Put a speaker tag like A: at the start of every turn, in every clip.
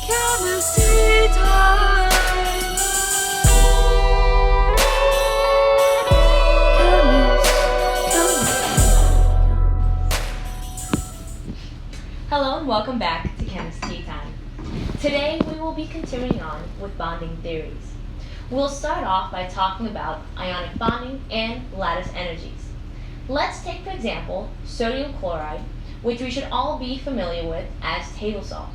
A: ChemisTea time.
B: Hello and welcome back to ChemisTea time. Today we will be continuing on with bonding theories. We'll start off by talking about ionic bonding and lattice energies. Let's take, for example, sodium chloride, which we should all be familiar with as table salt.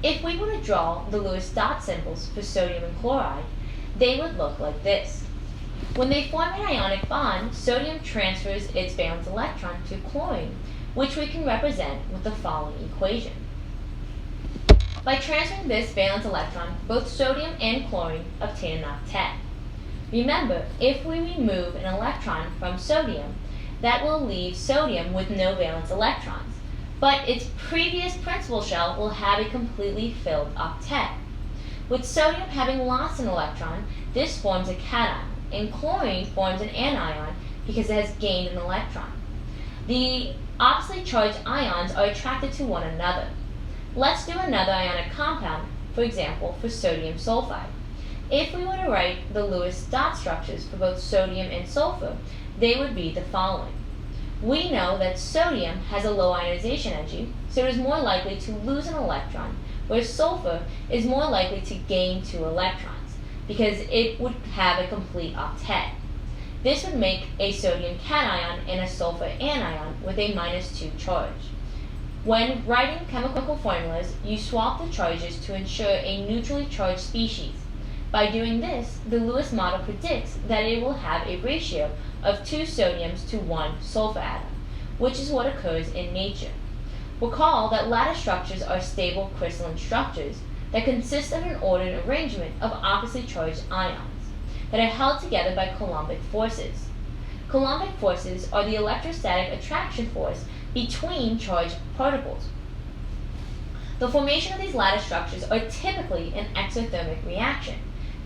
B: If we were to draw the Lewis dot symbols for sodium and chloride, they would look like this. When they form an ionic bond, sodium transfers its valence electron to chlorine, which we can represent with the following equation. By transferring this valence electron, both sodium and chlorine obtain an octet. Remember, if we remove an electron from sodium, that will leave sodium with no valence electrons, but its previous principal shell will have a completely filled octet. With sodium having lost an electron, this forms a cation, and chlorine forms an anion because it has gained an electron. The oppositely charged ions are attracted to one another. Let's do another ionic compound, for example, for sodium sulfide. If we were to write the Lewis dot structures for both sodium and sulfur, they would be the following. We know that sodium has a low ionization energy, so it is more likely to lose an electron, whereas sulfur is more likely to gain 2 electrons, because it would have a complete octet. This would make a sodium cation and a sulfur anion with a -2 charge. When writing chemical formulas, you swap the charges to ensure a neutrally charged species. By doing this, the Lewis model predicts that it will have a ratio of 2 sodiums to 1 sulfur atom, which is what occurs in nature. Recall that lattice structures are stable crystalline structures that consist of an ordered arrangement of oppositely charged ions that are held together by Coulombic forces. Coulombic forces are the electrostatic attraction force between charged particles. The formation of these lattice structures are typically an exothermic reaction,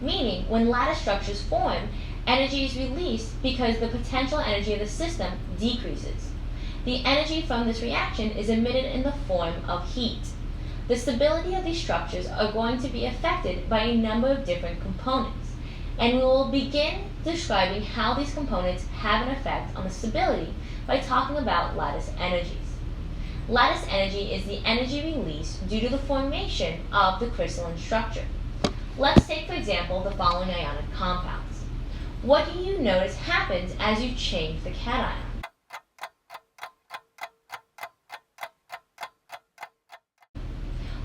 B: meaning when lattice structures form, energy is released because the potential energy of the system decreases. The energy from this reaction is emitted in the form of heat. The stability of these structures are going to be affected by a number of different components, and we will begin describing how these components have an effect on the stability by talking about lattice energies. Lattice energy is the energy released due to the formation of the crystalline structure. Let's take, for example, the following ionic compounds. What do you notice happens as you change the cation?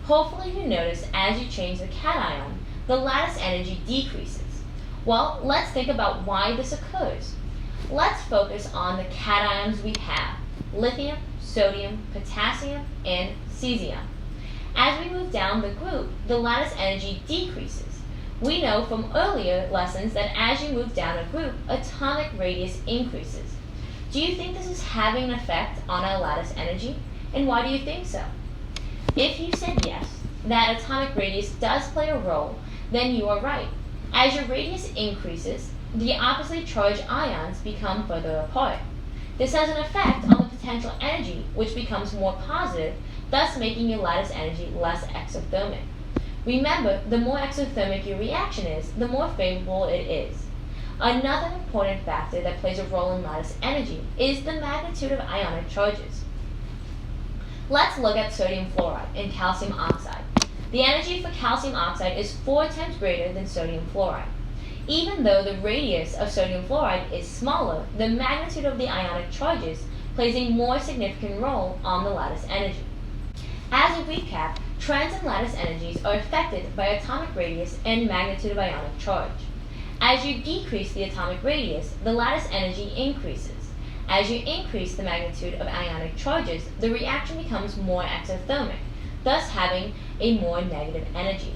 B: Hopefully you notice as you change the cation, the lattice energy decreases. Well, let's think about why this occurs. Let's focus on the cations we have: lithium, sodium, potassium, and cesium. As we move down the group, the lattice energy decreases. We know from earlier lessons that as you move down a group, atomic radius increases. Do you think this is having an effect on our lattice energy? And why do you think so? If you said yes, that atomic radius does play a role, then you are right. As your radius increases, the oppositely charged ions become further apart. This has an effect on the potential energy, which becomes more positive, thus making your lattice energy less exothermic. Remember, the more exothermic your reaction is, the more favorable it is. Another important factor that plays a role in lattice energy is the magnitude of ionic charges. Let's look at sodium fluoride and calcium oxide. The energy for calcium oxide is 4 times greater than sodium fluoride. Even though the radius of sodium fluoride is smaller, the magnitude of the ionic charges plays a more significant role on the lattice energy. As a recap, trends in lattice energies are affected by atomic radius and magnitude of ionic charge. As you decrease the atomic radius, the lattice energy increases. As you increase the magnitude of ionic charges, the reaction becomes more exothermic, thus having a more negative energy.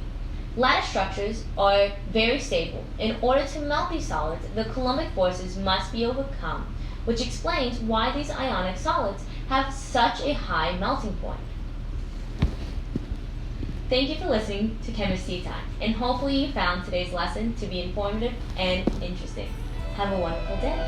B: Lattice structures are very stable. In order to melt these solids, the Coulombic forces must be overcome, which explains why these ionic solids have such a high melting point. Thank you for listening to ChemisTea Time, and hopefully you found today's lesson to be informative and interesting. Have a wonderful day.